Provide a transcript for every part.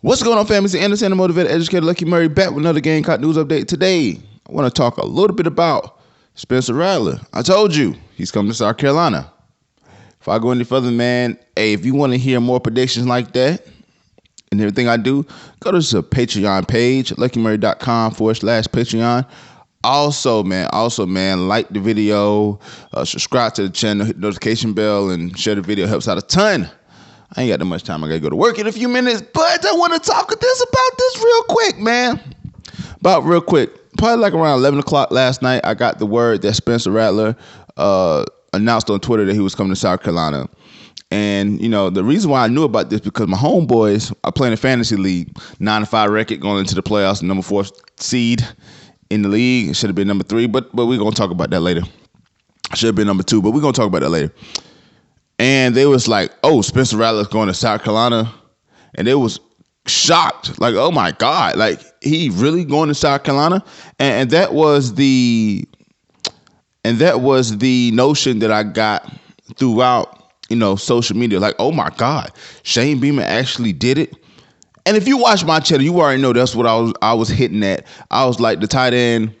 What's going on, family? It's the entertainer, motivated, educated, Lucky Murray back with another Gamecock news update. Today, I want to talk a little bit about Spencer Rattler. I told you, he's coming to South Carolina. If I go any further, man, hey, if you want to hear more predictions like that and everything I do, go to the Patreon page, luckymurray.com/Patreon. Also, man, like the video, subscribe to the channel, hit the notification bell, and share the video. Helps out a ton. I ain't got that much time. I got to go to work in a few minutes, but I want to talk about this real quick, man. Real quick. Probably like around 11 o'clock last night, I got the word that Spencer Rattler announced on Twitter that he was coming to South Carolina. And, you know, the reason why I knew about this because my homeboys are playing a fantasy league, 9-5 record going into the playoffs, number 4 seed in the league. It should have been number 3, but we're going to talk about that later. Should have been number 2, but we're going to talk about that later. And they was like, oh, Spencer Rattler's going to South Carolina. And they was shocked. Like, oh, my God. Like, he really going to South Carolina? And that was the notion that I got throughout, you know, social media. Like, oh, my God, Shane Beamer actually did it. And if you watch my channel, you already know that's what I was hitting at. I was like, the tight end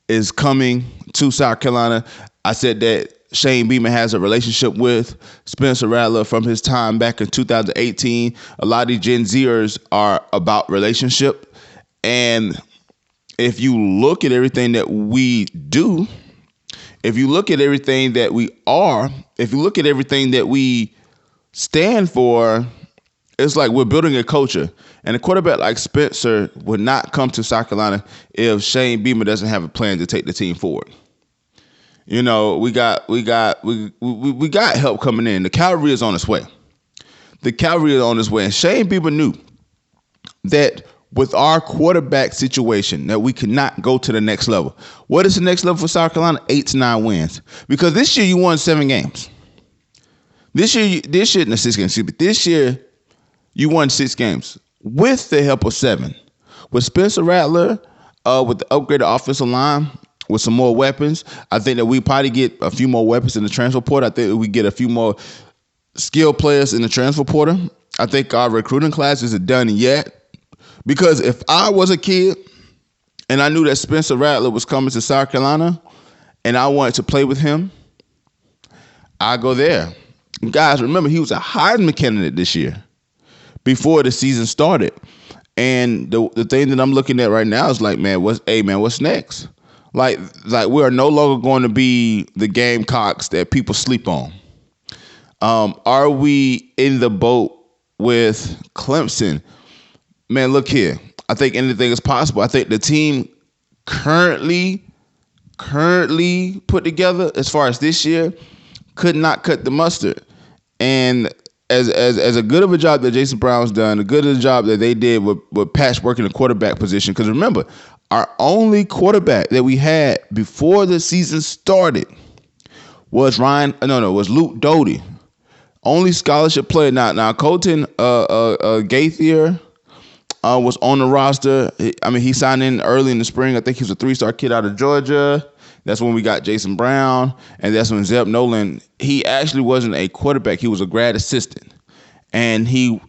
is coming to South Carolina. I said that Shane Beamer has a relationship with Spencer Rattler from his time back in 2018. A lot of these Gen Zers are about relationship. And if you look at everything that we do, if you look at everything that we are, if you look at everything that we stand for, it's like we're building a culture. And a quarterback like Spencer would not come to South Carolina if Shane Beamer doesn't have a plan to take the team forward. You know, we got help coming in. The cavalry is on its way. And Shane Beamer knew that with our quarterback situation that we could not go to the next level. What is the next level for South Carolina? 8 to 9 wins. Because this year you won 7 games. This year you won 6 games with the help of 7. With Spencer Rattler, with the upgraded offensive line, with some more weapons, I think that we probably get a few more weapons in the transfer portal. I think we get a few more skilled players in the transfer portal. I think our recruiting class isn't done yet. Because if I was a kid and I knew that Spencer Rattler was coming to South Carolina and I wanted to play with him, I'd go there. And guys, remember, he was a Heisman candidate this year before the season started. And the thing that I'm looking at right now is like, what's next? Like we are no longer going to be the Gamecocks that people sleep on. Are we in the boat with Clemson? Man, look here. I think anything is possible. I think the team currently put together as far as this year could not cut the mustard. And as a good of a job that Jason Brown's done, a good of a job that they did with patchworking the quarterback position. Because remember, our only quarterback that we had before the season started was Luke Doty. Only scholarship player. Now Colton Gaither was on the roster. I mean, he signed in early in the spring. I think he was a 3-star kid out of Georgia. That's when we got Jason Brown, and that's when Zeb Nolan. He actually wasn't a quarterback. He was a grad assistant, and he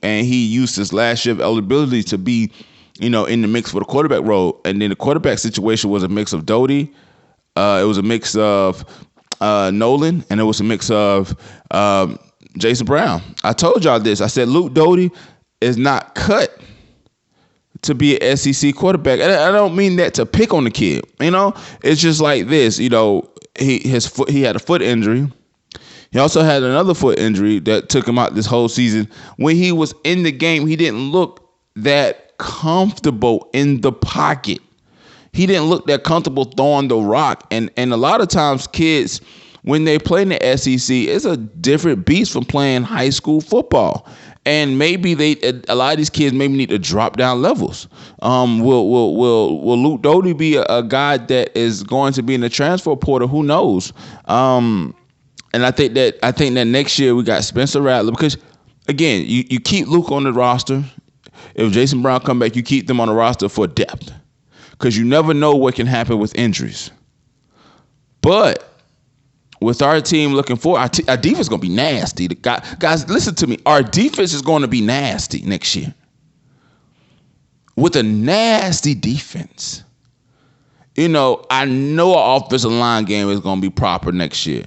used his last year of eligibility to be, you know, in the mix for the quarterback role. And then the quarterback situation was a mix of Doty. It was a mix of Nolan, and it was a mix of Jason Brown. I told y'all this. I said Luke Doty is not cut to be an SEC quarterback. And I don't mean that to pick on the kid. You know, it's just like this. You know, he had a foot injury. He also had another foot injury that took him out this whole season. When he was in the game, he didn't look that comfortable in the pocket. He didn't look that comfortable throwing the rock. And a lot of times kids, when they play in the SEC, it's a different beast from playing high school football. And maybe a lot of these kids maybe need to drop down levels. Will Luke Doty be a guy that is going to be in the transfer portal? Who knows? And I think that next year we got Spencer Rattler because, again, you keep Luke on the roster. If Jason Brown come back, you keep them on the roster for depth because you never know what can happen with injuries. But with our team looking forward, our defense is going to be nasty. Guys, listen to me. Our defense is going to be nasty next year. with a nasty defense. You know, I know our offensive line game is going to be proper next year.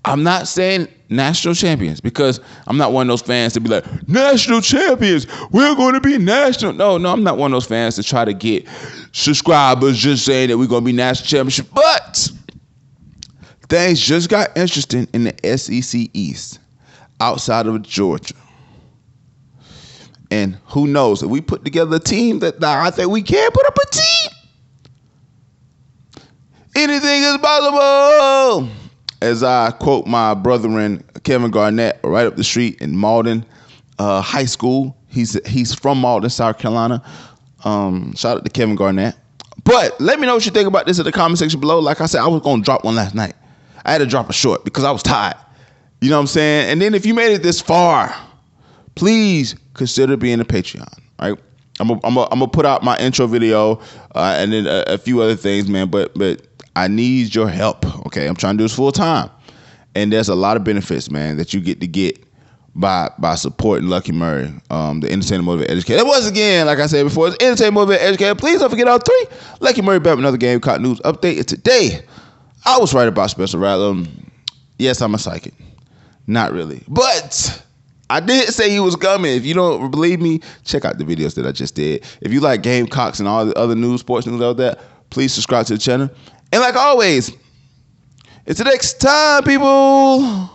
I'm not saying national champions because I'm not one of those fans to be like, national champions, we're going to be national. No, I'm not one of those fans to try to get subscribers just saying that we're going to be national championship. But things just got interesting in the SEC East outside of Georgia. And who knows, if we put together a team that I think we can put up a team, anything is possible. As I quote my brethren, Kevin Garnett, right up the street in Malden High School. He's from Malden, South Carolina. Shout out to Kevin Garnett. But let me know what you think about this in the comment section below. Like I said, I was going to drop one last night. I had to drop a short because I was tired. You know what I'm saying? And then if you made it this far, please consider being a Patreon, right? I'm gonna put out my intro video and then a few other things, man. But I need your help, okay? I'm trying to do this full time. And there's a lot of benefits, man, that you get by supporting Lucky Murray, the Entertainment Motivated Educator. And once again, like I said before, it's Entertainment Motivated Educator. Please don't forget our 3. Lucky Murray back with another Gamecock news update. And today, I was right about Spencer Rattler. Yes, I'm a psychic. Not really. But I did say he was coming. If you don't believe me, check out the videos that I just did. If you like Gamecocks and all the other news, sports news out there, please subscribe to the channel. And like always, until next time, people.